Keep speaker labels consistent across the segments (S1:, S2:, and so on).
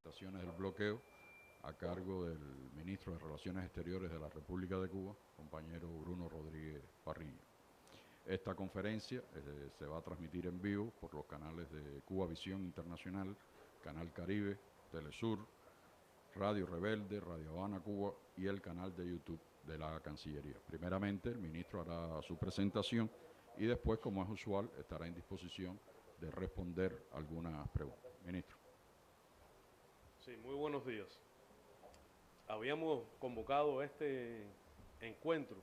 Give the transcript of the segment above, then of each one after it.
S1: Del bloqueo a cargo del ministro de Relaciones Exteriores de la República de Cuba, compañero Bruno Rodríguez Parrillo. Esta conferencia se va a transmitir en vivo por los canales de Cuba Visión Internacional, Canal Caribe, Telesur, Radio Rebelde, Radio Habana Cuba y el canal de YouTube de la Cancillería. Primeramente, el ministro hará su presentación y después, como es usual, estará en disposición de responder algunas preguntas. Ministro.
S2: Sí, muy buenos días. Habíamos convocado este encuentro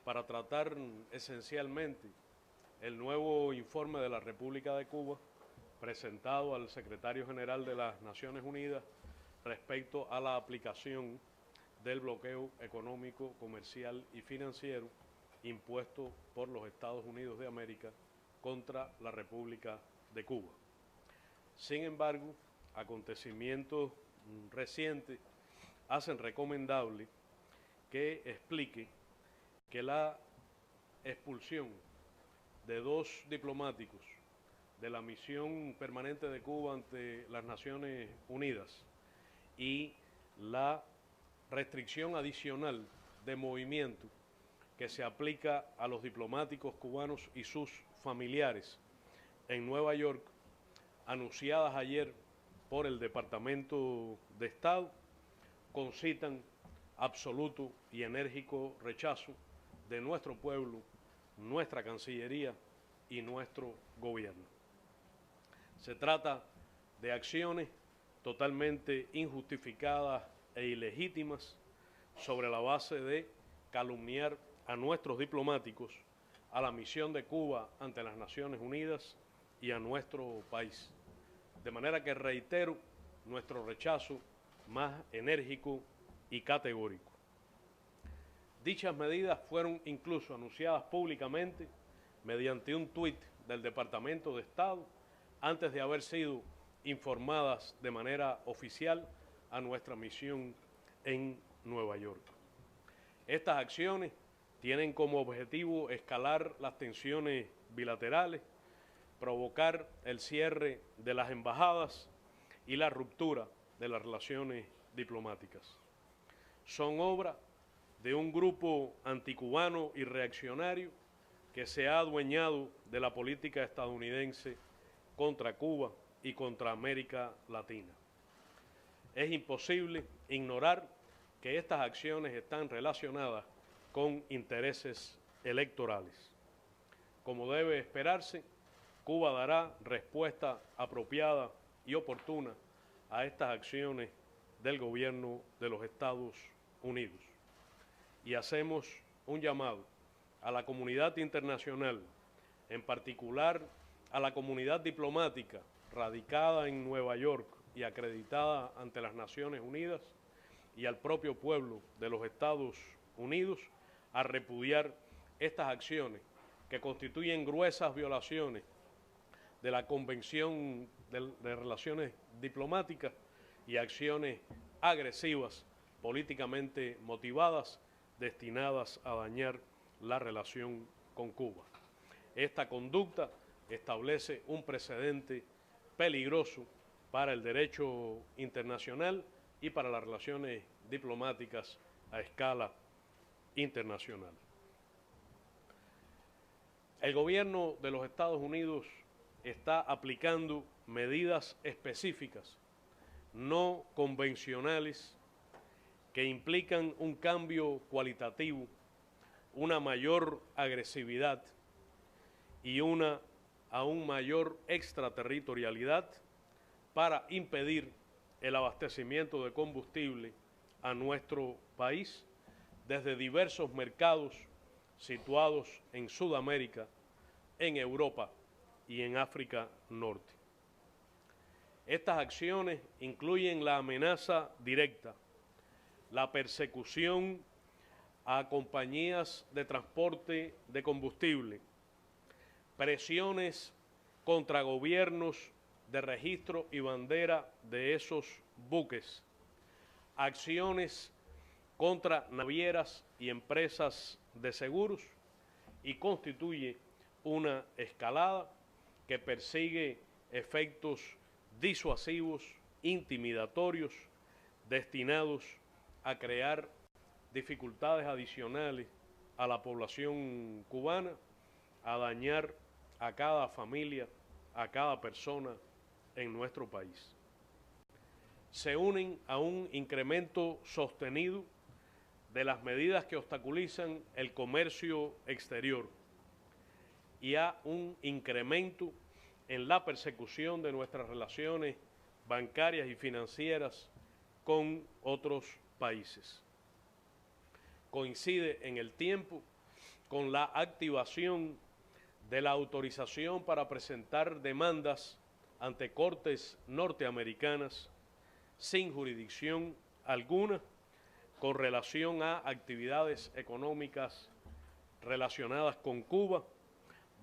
S2: para tratar esencialmente el nuevo informe de la República de Cuba presentado al secretario general de las Naciones Unidas respecto a la aplicación del bloqueo económico, comercial y financiero impuesto por los Estados Unidos de América contra la República de Cuba. Sin embargo, acontecimientos recientes hacen recomendable que explique que la expulsión de 2 diplomáticos de la misión permanente de Cuba ante las Naciones Unidas y la restricción adicional de movimiento que se aplica a los diplomáticos cubanos y sus familiares en Nueva York, anunciadas ayer por el Departamento de Estado, concitan absoluto y enérgico rechazo de nuestro pueblo, nuestra Cancillería y nuestro gobierno. Se trata de acciones totalmente injustificadas e ilegítimas sobre la base de calumniar a nuestros diplomáticos, a la misión de Cuba ante las Naciones Unidas y a nuestro país. De manera que reitero nuestro rechazo más enérgico y categórico. Dichas medidas fueron incluso anunciadas públicamente mediante un tuit del Departamento de Estado antes de haber sido informadas de manera oficial a nuestra misión en Nueva York. Estas acciones tienen como objetivo escalar las tensiones bilaterales, provocar el cierre de las embajadas y la ruptura de las relaciones diplomáticas. Son obra de un grupo anticubano y reaccionario que se ha adueñado de la política estadounidense contra Cuba y contra América Latina. Es imposible ignorar que estas acciones están relacionadas con intereses electorales. Como debe esperarse, Cuba dará respuesta apropiada y oportuna a estas acciones del gobierno de los Estados Unidos. Y hacemos un llamado a la comunidad internacional, en particular a la comunidad diplomática radicada en Nueva York y acreditada ante las Naciones Unidas, y al propio pueblo de los Estados Unidos, a repudiar estas acciones que constituyen gruesas violaciones de la Convención de Relaciones Diplomáticas y acciones agresivas, políticamente motivadas, destinadas a dañar la relación con Cuba. Esta conducta establece un precedente peligroso para el derecho internacional y para las relaciones diplomáticas a escala internacional. El gobierno de los Estados Unidos está aplicando medidas específicas, no convencionales, que implican un cambio cualitativo, una mayor agresividad y una aún mayor extraterritorialidad para impedir el abastecimiento de combustible a nuestro país desde diversos mercados situados en Sudamérica, en Europa y en África Norte. Estas acciones incluyen la amenaza directa, la persecución a compañías de transporte de combustible, presiones contra gobiernos de registro y bandera de esos buques, acciones contra navieras y empresas de seguros, y constituye una escalada que persigue efectos disuasivos intimidatorios destinados a crear dificultades adicionales a la población cubana, a dañar a cada familia, a cada persona en nuestro país. Se unen a un incremento sostenido de las medidas que obstaculizan el comercio exterior y a un incremento en la persecución de nuestras relaciones bancarias y financieras con otros países. Coincide en el tiempo con la activación de la autorización para presentar demandas ante cortes norteamericanas sin jurisdicción alguna con relación a actividades económicas relacionadas con Cuba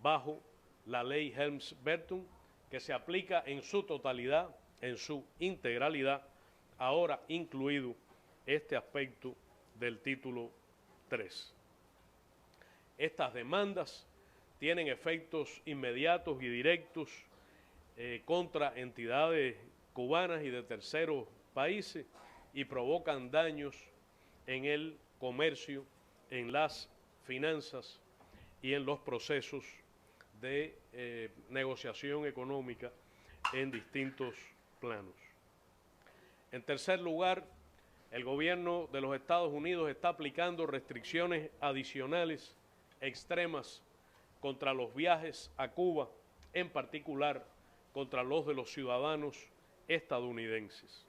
S2: bajo la ley Helms-Burton, que se aplica en su totalidad, en su integralidad, ahora incluido este aspecto del título 3. Estas demandas tienen efectos inmediatos y directos contra entidades cubanas y de terceros países y provocan daños en el comercio, en las finanzas y en los procesos de negociación económica en distintos planos. En tercer lugar, el gobierno de los Estados Unidos está aplicando restricciones adicionales extremas contra los viajes a Cuba, en particular contra los de los ciudadanos estadounidenses.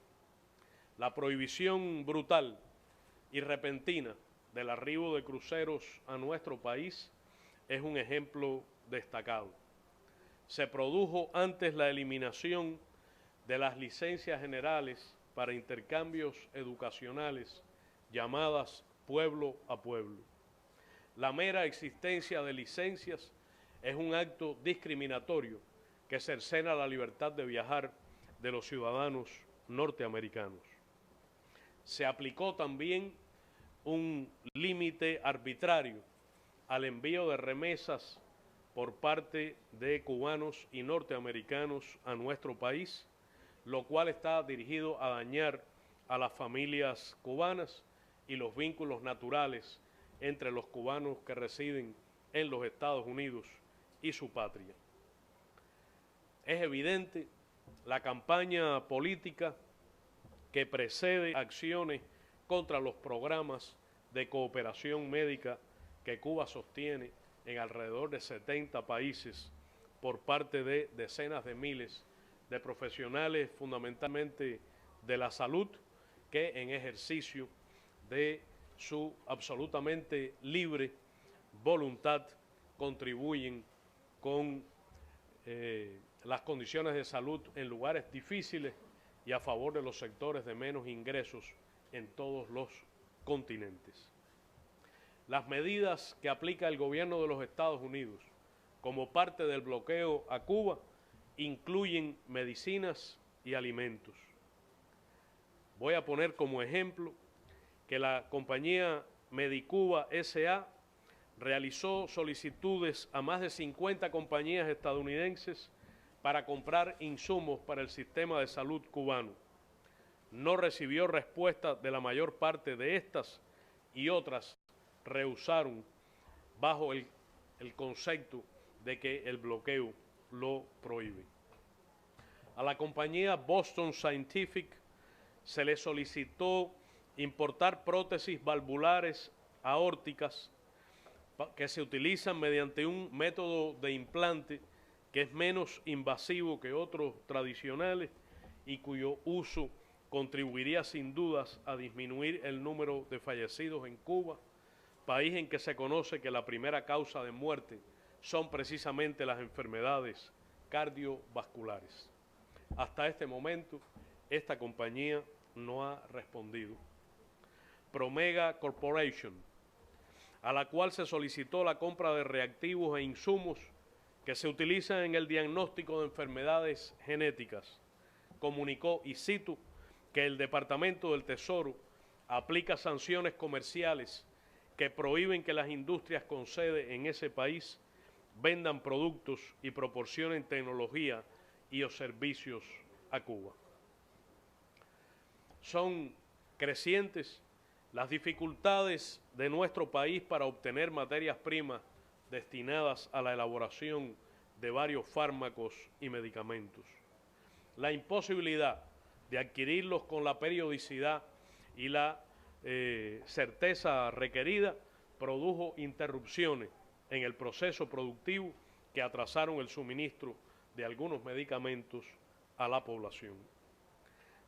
S2: La prohibición brutal y repentina del arribo de cruceros a nuestro país es un ejemplo destacado. Se produjo antes la eliminación de las licencias generales para intercambios educacionales llamadas pueblo a pueblo. La mera existencia de licencias es un acto discriminatorio que cercena la libertad de viajar de los ciudadanos norteamericanos. Se aplicó también un límite arbitrario al envío de remesas por parte de cubanos y norteamericanos a nuestro país, lo cual está dirigido a dañar a las familias cubanas y los vínculos naturales entre los cubanos que residen en los Estados Unidos y su patria. Es evidente la campaña política que precede acciones contra los programas de cooperación médica que Cuba sostiene en alrededor de 70 países por parte de decenas de miles de profesionales, fundamentalmente de la salud, que en ejercicio de su absolutamente libre voluntad contribuyen con las condiciones de salud en lugares difíciles y a favor de los sectores de menos ingresos en todos los continentes. Las medidas que aplica el gobierno de los Estados Unidos como parte del bloqueo a Cuba incluyen medicinas y alimentos. Voy a poner como ejemplo que la compañía Medicuba S.A. realizó solicitudes a más de 50 compañías estadounidenses para comprar insumos para el sistema de salud cubano. No recibió respuesta de la mayor parte de estas y otras rehusaron bajo el concepto de que el bloqueo lo prohíbe. A la compañía Boston Scientific se le solicitó importar prótesis valvulares aórticas que se utilizan mediante un método de implante que es menos invasivo que otros tradicionales y cuyo uso contribuiría sin dudas a disminuir el número de fallecidos en Cuba, país en que se conoce que la primera causa de muerte son precisamente las enfermedades cardiovasculares. Hasta este momento, esta compañía no ha respondido. Promega Corporation, a la cual se solicitó la compra de reactivos e insumos que se utilizan en el diagnóstico de enfermedades genéticas, comunicó, y cito, que el Departamento del Tesoro aplica sanciones comerciales que prohíben que las industrias con sede en ese país vendan productos y proporcionen tecnología y o servicios a Cuba. son crecientes las dificultades de nuestro país para obtener materias primas destinadas a la elaboración de varios fármacos y medicamentos. La imposibilidad de adquirirlos con la periodicidad y la certeza requerida produjo interrupciones en el proceso productivo que atrasaron el suministro de algunos medicamentos a la población.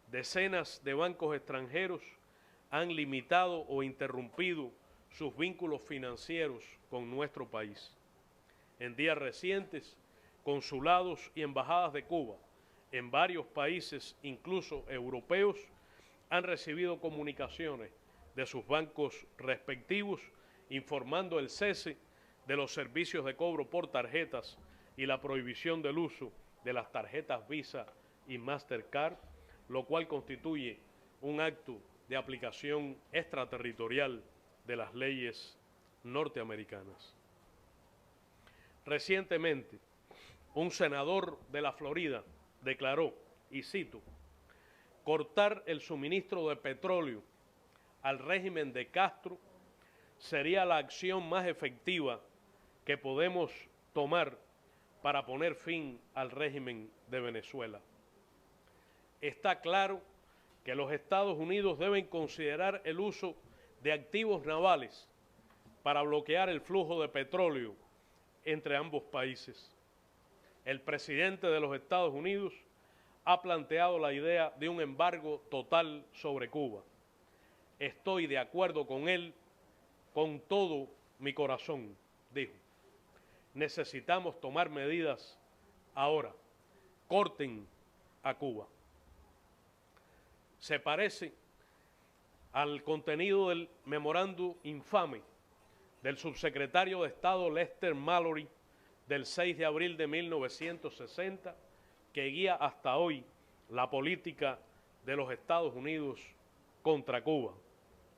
S2: Decenas de bancos extranjeros han limitado o interrumpido sus vínculos financieros con nuestro país. En días recientes, consulados y embajadas de Cuba en varios países, incluso europeos, han recibido comunicaciones de sus bancos respectivos informando el cese de los servicios de cobro por tarjetas y la prohibición del uso de las tarjetas Visa y Mastercard, lo cual constituye un acto de aplicación extraterritorial de las leyes norteamericanas. Recientemente, un senador de la Florida declaró, y cito, cortar el suministro de petróleo al régimen de Castro sería la acción más efectiva que podemos tomar para poner fin al régimen de Venezuela. Está claro que los Estados Unidos deben considerar el uso de activos navales para bloquear el flujo de petróleo entre ambos países. El presidente de los Estados Unidos ha planteado la idea de un embargo total sobre Cuba. Estoy de acuerdo con él con todo mi corazón, dijo. Necesitamos tomar medidas ahora. Corten a Cuba. Se parece al contenido del memorándum infame del subsecretario de Estado Lester Mallory del 6 de abril de 1960, que guía hasta hoy la política de los Estados Unidos contra Cuba,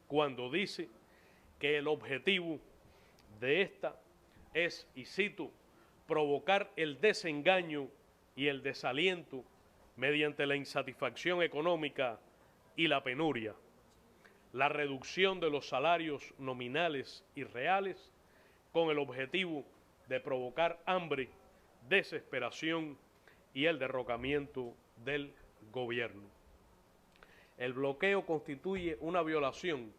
S2: cuando dice que el objetivo de esta es, y cito, provocar el desengaño y el desaliento mediante la insatisfacción económica y la penuria, la reducción de los salarios nominales y reales con el objetivo de provocar hambre, desesperación y el derrocamiento del gobierno. El bloqueo constituye una violación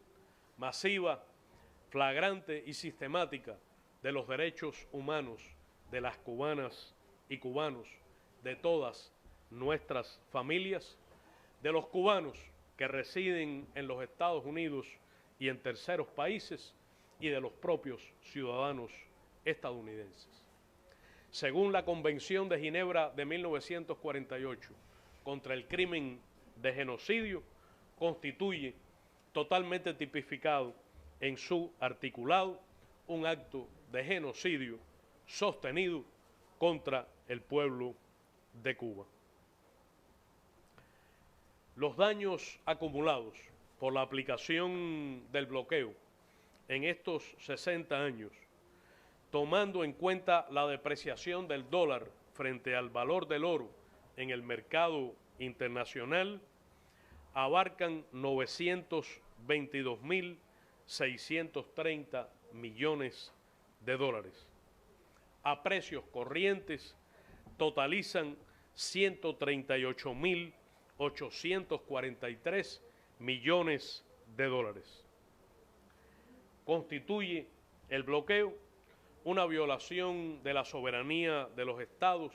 S2: masiva, flagrante y sistemática de los derechos humanos de las cubanas y cubanos, de todas nuestras familias, de los cubanos que residen en los Estados Unidos y en terceros países y de los propios ciudadanos estadounidenses. Según la Convención de Ginebra de 1948 contra el crimen de genocidio, constituye totalmente tipificado en su articulado un acto de genocidio sostenido contra el pueblo de Cuba. Los daños acumulados por la aplicación del bloqueo en estos 60 años, tomando en cuenta la depreciación del dólar frente al valor del oro en el mercado internacional, abarcan 922.630 millones de dólares. A precios corrientes totalizan 138.843 millones de dólares. Constituye el bloqueo una violación de la soberanía de los estados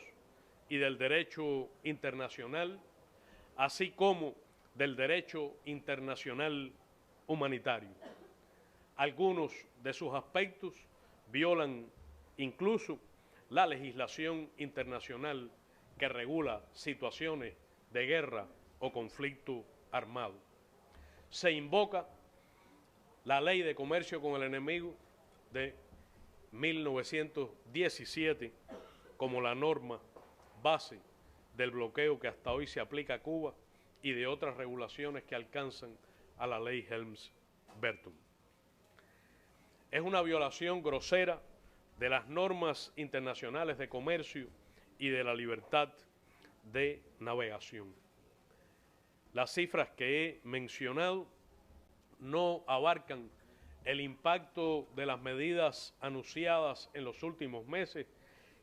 S2: y del derecho internacional, así como del derecho internacional humanitario. Algunos de sus aspectos violan incluso la legislación internacional que regula situaciones de guerra o conflicto armado. Se invoca la Ley de Comercio con el Enemigo de 1917 como la norma base del bloqueo que hasta hoy se aplica a Cuba y de otras regulaciones que alcanzan a la Ley Helms-Burton. Es una violación grosera de las normas internacionales de comercio y de la libertad de navegación. las cifras que he mencionado no abarcan el impacto de las medidas anunciadas en los últimos meses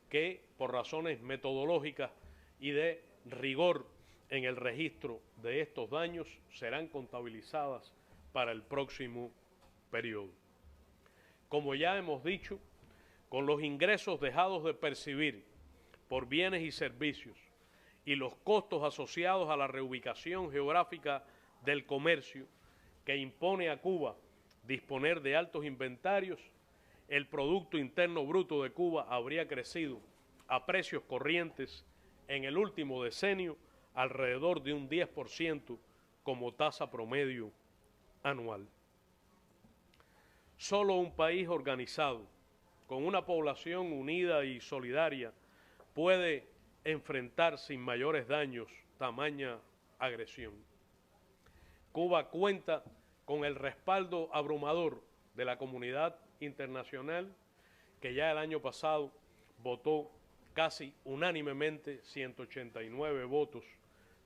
S2: que, por razones metodológicas y de rigor en el registro de estos daños, serán contabilizadas para el próximo periodo. Como ya hemos dicho, con los ingresos dejados de percibir por bienes y servicios y los costos asociados a la reubicación geográfica del comercio que impone a Cuba disponer de altos inventarios, el Producto Interno Bruto de Cuba habría crecido a precios corrientes en el último decenio alrededor de un 10% como tasa promedio anual. Solo un país organizado, con una población unida y solidaria, puede enfrentar sin mayores daños tamaña agresión. Cuba cuenta con el respaldo abrumador de la comunidad internacional, que ya el año pasado votó casi unánimemente 189 votos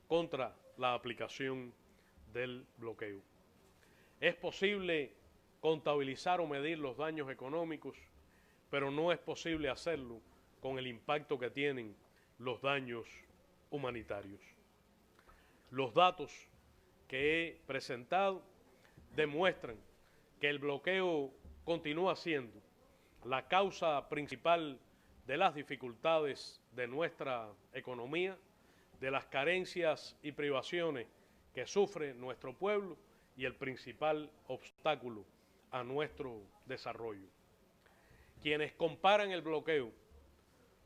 S2: contra la aplicación del bloqueo. Es posible contabilizar o medir los daños económicos, pero no es posible hacerlo con el impacto que tienen los daños humanitarios. Los datos que he presentado demuestran que el bloqueo continúa siendo la causa principal de las dificultades de nuestra economía, de las carencias y privaciones que sufre nuestro pueblo y el principal obstáculo a nuestro desarrollo. Quienes comparan el bloqueo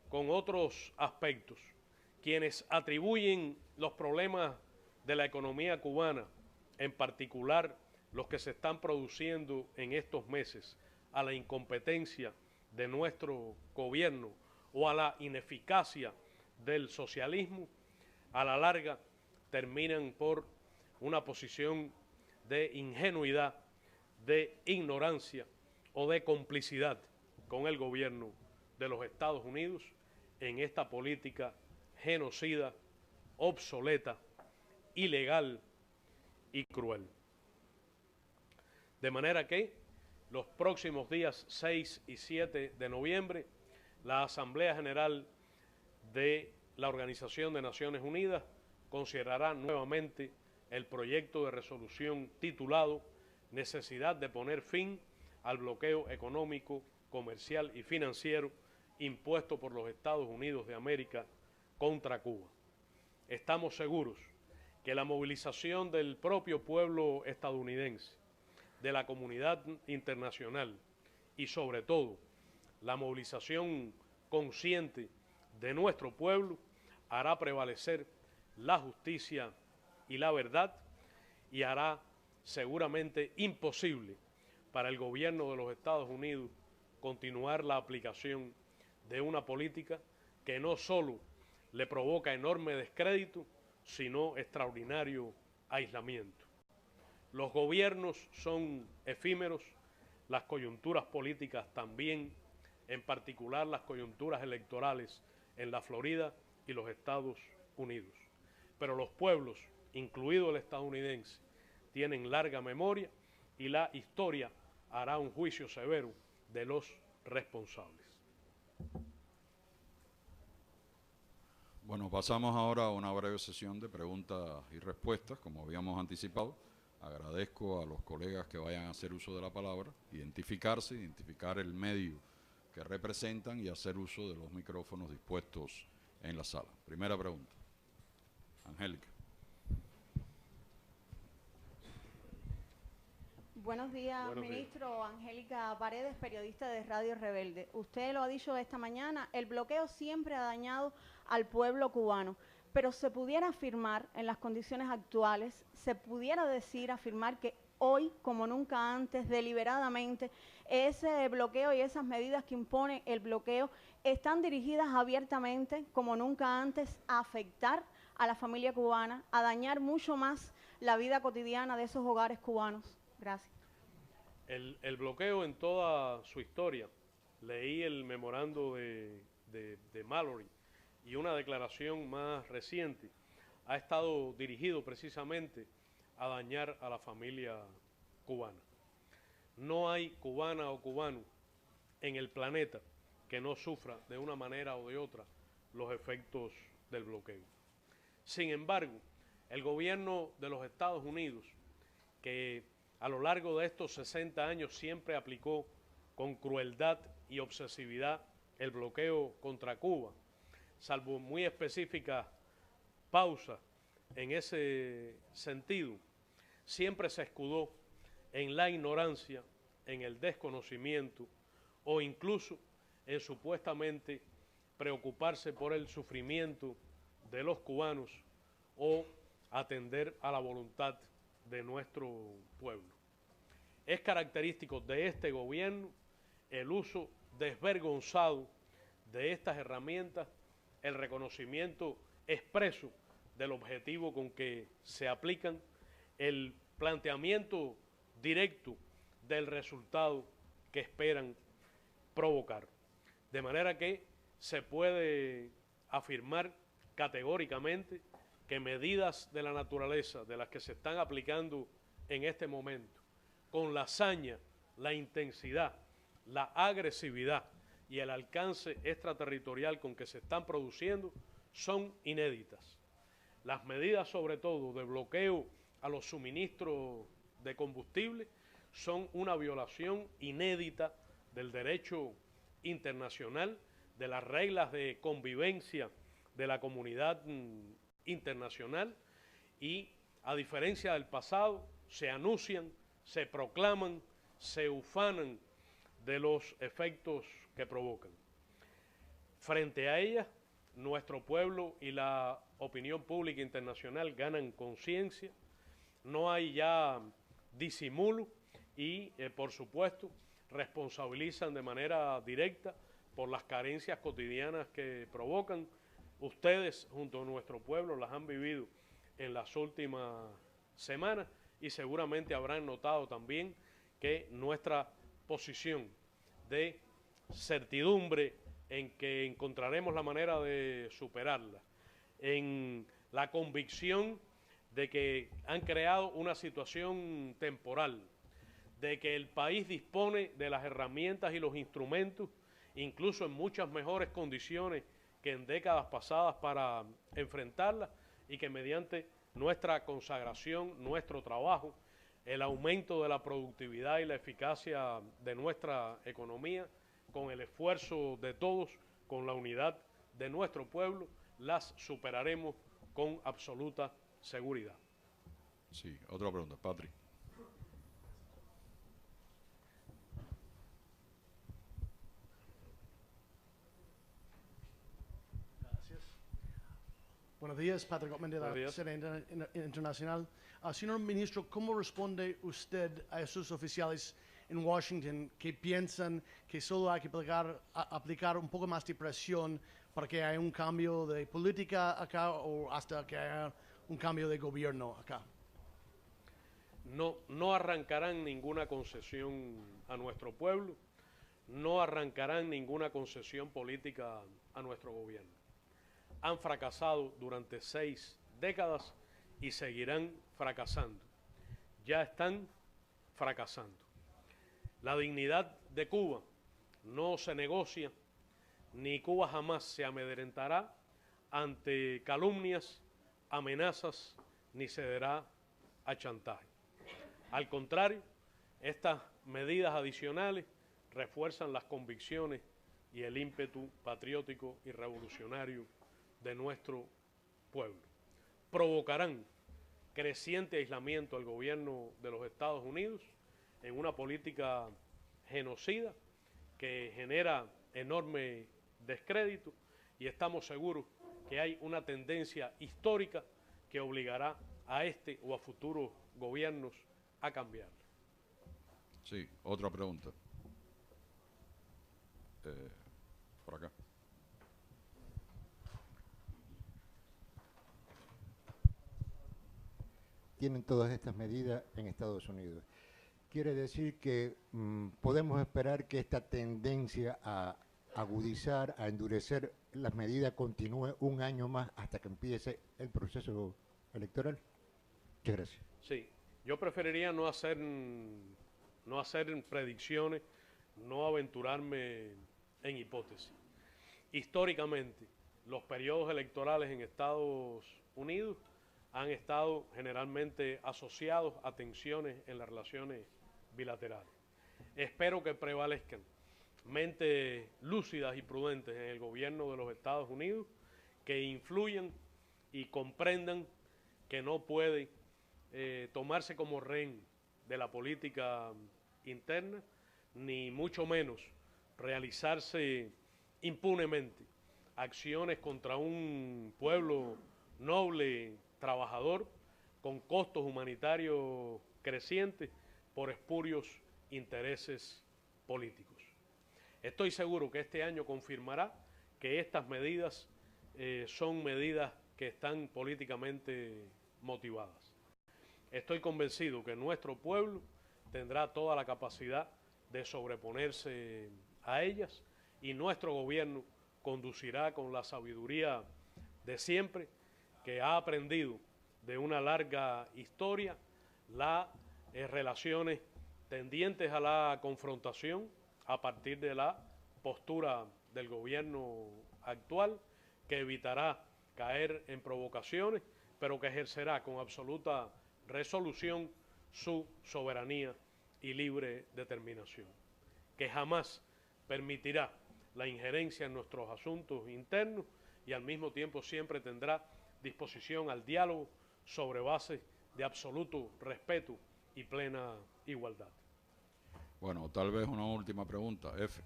S2: con otros aspectos, quienes atribuyen los problemas de la economía cubana, en particular los que se están produciendo en estos meses, a la incompetencia de nuestro gobierno o a la ineficacia del socialismo, a la larga terminan por una posición de ingenuidad, de ignorancia o de complicidad con el gobierno de los Estados Unidos en esta política genocida, obsoleta, ilegal y cruel. De manera que los próximos días 6 y 7 de noviembre, la Asamblea General de la Organización de Naciones Unidas considerará nuevamente el proyecto de resolución titulado Necesidad de poner fin al bloqueo económico, comercial y financiero impuesto por los Estados Unidos de América contra Cuba. Estamos seguros que la movilización del propio pueblo estadounidense, de la comunidad internacional y sobre todo la movilización consciente de nuestro pueblo hará prevalecer la justicia y la verdad y hará seguramente imposible para el gobierno de los Estados Unidos continuar la aplicación de una política que no solo le provoca enorme descrédito, sino extraordinario aislamiento. Los gobiernos son efímeros, las coyunturas políticas también, en particular las coyunturas electorales en la Florida y los Estados Unidos. Pero los pueblos, incluido el estadounidense, tienen larga memoria y la historia hará un juicio severo de los responsables.
S1: Bueno, pasamos ahora a una breve sesión de preguntas y respuestas, como habíamos anticipado. Agradezco a los colegas que vayan a hacer uso de la palabra, identificarse, identificar el medio que representan y hacer uso de los micrófonos dispuestos en la sala. Primera pregunta. Angélica.
S3: Buenos días, ministro. Angélica Paredes, periodista de Radio Rebelde. Usted lo ha dicho esta mañana, el bloqueo siempre ha dañado al pueblo cubano, pero se pudiera afirmar, en las condiciones actuales, se pudiera afirmar que hoy, como nunca antes, deliberadamente, ese bloqueo y esas medidas que impone el bloqueo están dirigidas abiertamente, como nunca antes, a afectar a la familia cubana, a dañar mucho más la vida cotidiana de esos hogares cubanos. Gracias.
S2: El bloqueo en toda su historia, leí el memorando de Mallory y una declaración más reciente, ha estado dirigido precisamente a dañar a la familia cubana. No hay cubana o cubano en el planeta que no sufra de una manera o de otra los efectos del bloqueo. Sin embargo, el gobierno de los Estados Unidos, que a lo largo de estos 60 años siempre aplicó con crueldad y obsesividad el bloqueo contra Cuba, salvo muy específicas pausas en ese sentido, siempre se escudó en la ignorancia, en el desconocimiento o incluso en supuestamente preocuparse por el sufrimiento de los cubanos o atender a la voluntad de nuestro pueblo. Es característico de este gobierno el uso desvergonzado de estas herramientas, el reconocimiento expreso del objetivo con que se aplican, el planteamiento directo del resultado que esperan provocar. De manera que se puede afirmar categóricamente que medidas de la naturaleza de las que se están aplicando en este momento, con la hazaña, la intensidad, la agresividad y el alcance extraterritorial con que se están produciendo, son inéditas. Las medidas, sobre todo, de bloqueo a los suministros de combustible son una violación inédita del derecho internacional, de las reglas de convivencia de la comunidad internacional y, a diferencia del pasado, se anuncian, se proclaman, se ufanan de los efectos que provocan. Frente a ellas, nuestro pueblo y la opinión pública internacional ganan conciencia, no hay ya disimulo y, por supuesto, responsabilizan de manera directa por las carencias cotidianas que provocan. Ustedes, junto a nuestro pueblo, las han vivido en las últimas semanas y seguramente habrán notado también que nuestra posición de certidumbre en que encontraremos la manera de superarla, en la convicción de que han creado una situación temporal, de que el país dispone de las herramientas y los instrumentos, incluso en muchas mejores condiciones que en décadas pasadas para enfrentarla, y que mediante nuestra consagración, nuestro trabajo, el aumento de la productividad y la eficacia de nuestra economía, con el esfuerzo de todos, con la unidad de nuestro pueblo, las superaremos con absoluta seguridad.
S1: Sí, otra pregunta, Patri.
S4: Buenos días, Patrick Gottman de la Sede Internacional. Señor Ministro, ¿cómo responde usted a esos oficiales en Washington que piensan que solo hay que aplicar un poco más de presión para que haya un cambio de política acá o hasta que haya un cambio de gobierno acá?
S2: No arrancarán ninguna concesión a nuestro pueblo, no arrancarán ninguna concesión política a nuestro gobierno. Han fracasado durante 6 décadas y seguirán fracasando. Ya están fracasando. La dignidad de Cuba no se negocia, ni Cuba jamás se amedrentará ante calumnias, amenazas, ni cederá a chantaje. Al contrario, estas medidas adicionales refuerzan las convicciones y el ímpetu patriótico y revolucionario de nuestro pueblo. Provocarán creciente aislamiento al gobierno de los Estados Unidos en una política genocida que genera enorme descrédito, y estamos seguros que hay una tendencia histórica que obligará a este o a futuros gobiernos a cambiar.
S1: Sí, otra pregunta. Por acá.
S5: Tienen todas estas medidas en Estados Unidos. Quiere decir que podemos esperar que esta tendencia a agudizar, a endurecer las medidas, continúe un año más hasta que empiece el proceso electoral? Muchas gracias.
S2: Sí, yo preferiría no hacer predicciones, no aventurarme en hipótesis. Históricamente, los periodos electorales en Estados Unidos han estado generalmente asociados a tensiones en las relaciones bilaterales. Espero que prevalezcan mentes lúcidas y prudentes en el gobierno de los Estados Unidos que influyan y comprendan que no puede tomarse como rehén de la política interna, ni mucho menos realizarse impunemente acciones contra un pueblo noble, trabajador, con costos humanitarios crecientes por espurios intereses políticos. Estoy seguro que este año confirmará que estas medidas son medidas que están políticamente motivadas. Estoy convencido que nuestro pueblo tendrá toda la capacidad de sobreponerse a ellas y nuestro gobierno conducirá con la sabiduría de siempre, que ha aprendido de una larga historia las relaciones tendientes a la confrontación a partir de la postura del gobierno actual, que evitará caer en provocaciones, pero que ejercerá con absoluta resolución su soberanía y libre determinación, que jamás permitirá la injerencia en nuestros asuntos internos y al mismo tiempo siempre tendrá disposición al diálogo sobre bases de absoluto respeto y plena igualdad.
S1: Bueno, tal vez una última pregunta. F.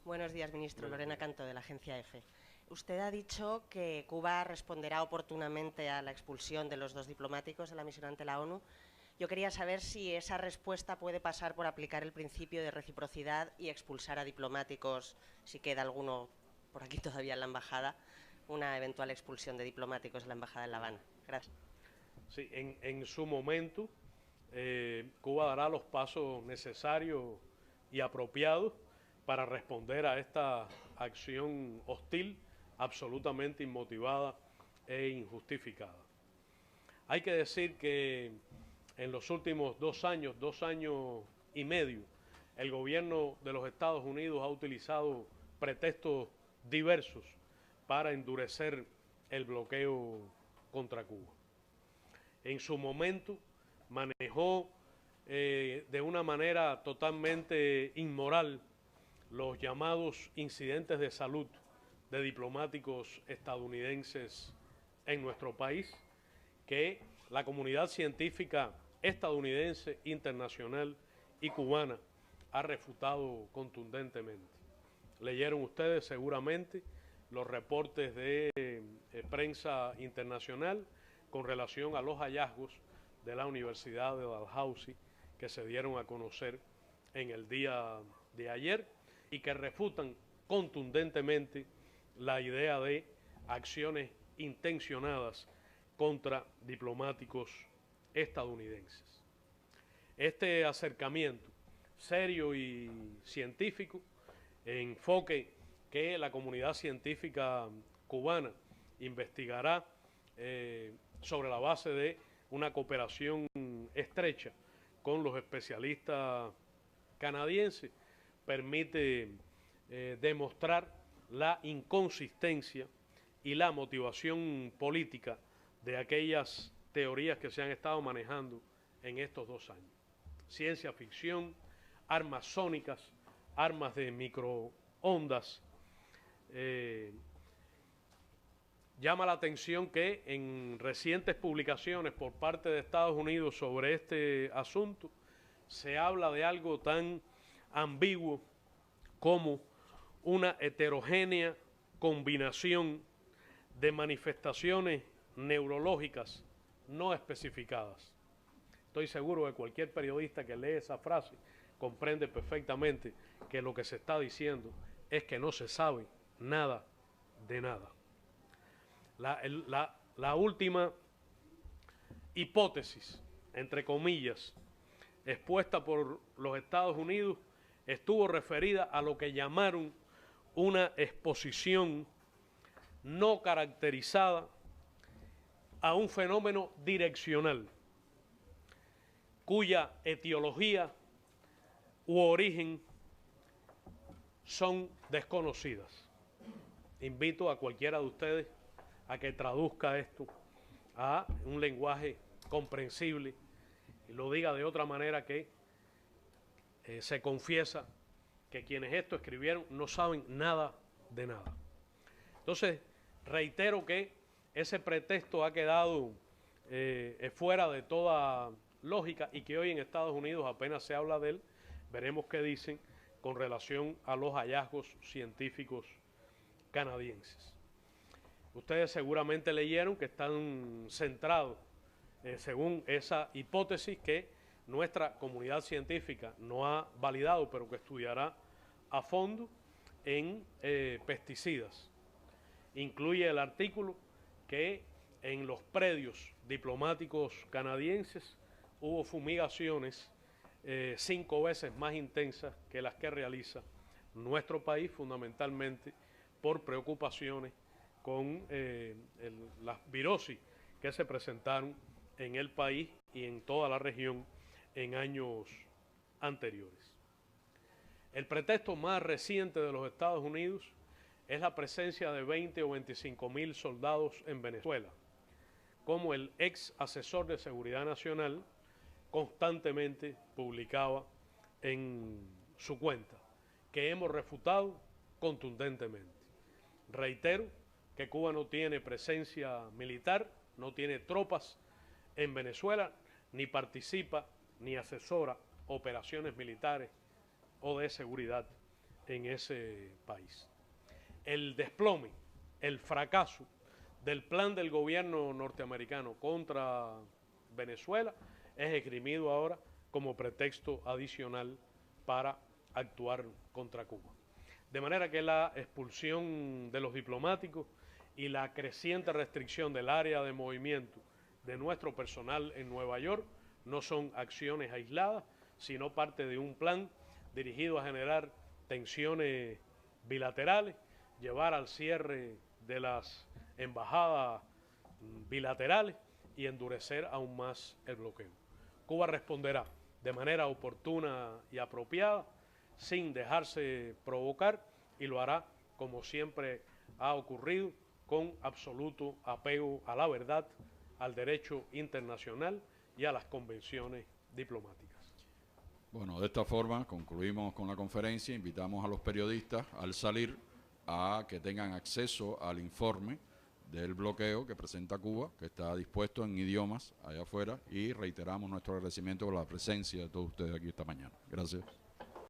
S6: Buenos días, ministro. Lorena Canto, de la agencia EFE. Usted ha dicho que Cuba responderá oportunamente a la expulsión de los 2 diplomáticos de la misión ante la ONU. Yo quería saber si esa respuesta puede pasar por aplicar el principio de reciprocidad y expulsar a diplomáticos, si queda alguno por aquí todavía en la embajada, una eventual expulsión de diplomáticos de la embajada en La Habana. Gracias.
S2: Sí, en su momento, Cuba dará los pasos necesarios y apropiados para responder a esta acción hostil, absolutamente inmotivada e injustificada. Hay que decir que en los últimos 2 años y medio, el gobierno de los Estados Unidos ha utilizado pretextos diversos para endurecer el bloqueo contra Cuba. En su momento manejó de una manera totalmente inmoral los llamados incidentes de salud de diplomáticos estadounidenses en nuestro país, que la comunidad científica estadounidense, internacional y cubana ha refutado contundentemente. Leyeron ustedes seguramente los reportes de prensa internacional con relación a los hallazgos de la Universidad de Dalhousie que se dieron a conocer en el día de ayer y que refutan contundentemente la idea de acciones intencionadas contra diplomáticos estadounidenses. Este acercamiento serio y científico, enfoque que la comunidad científica cubana investigará sobre la base de una cooperación estrecha con los especialistas canadienses, permite demostrar la inconsistencia y la motivación política de aquellas teorías que se han estado manejando en estos 2 años. Ciencia ficción, armas sónicas, armas de microondas. Llama la atención que en recientes publicaciones por parte de Estados Unidos sobre este asunto se habla de algo tan ambiguo como una heterogénea combinación de manifestaciones neurológicas no especificadas. Estoy seguro que cualquier periodista que lee esa frase comprende perfectamente que lo que se está diciendo es que no se sabe nada de nada. La última hipótesis, entre comillas, expuesta por los Estados Unidos estuvo referida a lo que llamaron una exposición no caracterizada a un fenómeno direccional, cuya etiología u origen son desconocidas. Invito a cualquiera de ustedes a que traduzca esto a un lenguaje comprensible y lo diga de otra manera que se confiesa que quienes esto escribieron no saben nada de nada. Entonces, reitero que ese pretexto ha quedado fuera de toda lógica y que hoy en Estados Unidos apenas se habla de él. Veremos qué dicen con relación a los hallazgos científicos canadienses. Ustedes seguramente leyeron que están centrados, según esa hipótesis que nuestra comunidad científica no ha validado, pero que estudiará a fondo, en pesticidas. Incluye el artículo que en los predios diplomáticos canadienses hubo fumigaciones 5 veces más intensas que las que realiza nuestro país, fundamentalmente por preocupaciones con las virosis que se presentaron en el país y en toda la región en años anteriores. El pretexto más reciente de los Estados Unidos es la presencia de 20 o 25 mil soldados en Venezuela, como el ex asesor de Seguridad Nacional constantemente publicaba en su cuenta, que hemos refutado contundentemente. Reitero que Cuba no tiene presencia militar, no tiene tropas en Venezuela, ni participa ni asesora operaciones militares o de seguridad en ese país. El desplome, el fracaso del plan del gobierno norteamericano contra Venezuela es esgrimido ahora como pretexto adicional para actuar contra Cuba. De manera que la expulsión de los diplomáticos y la creciente restricción del área de movimiento de nuestro personal en Nueva York no son acciones aisladas, sino parte de un plan dirigido a generar tensiones bilaterales, llevar al cierre de las embajadas bilaterales y endurecer aún más el bloqueo. Cuba responderá de manera oportuna y apropiada, sin dejarse provocar, y lo hará como siempre ha ocurrido, con absoluto apego a la verdad, al derecho internacional y a las convenciones diplomáticas.
S1: Bueno, de esta forma concluimos con la conferencia. Invitamos a los periodistas al salir a que tengan acceso al informe del bloqueo que presenta Cuba, que está dispuesto en idiomas allá afuera, y reiteramos nuestro agradecimiento por la presencia de todos ustedes aquí esta mañana. Gracias.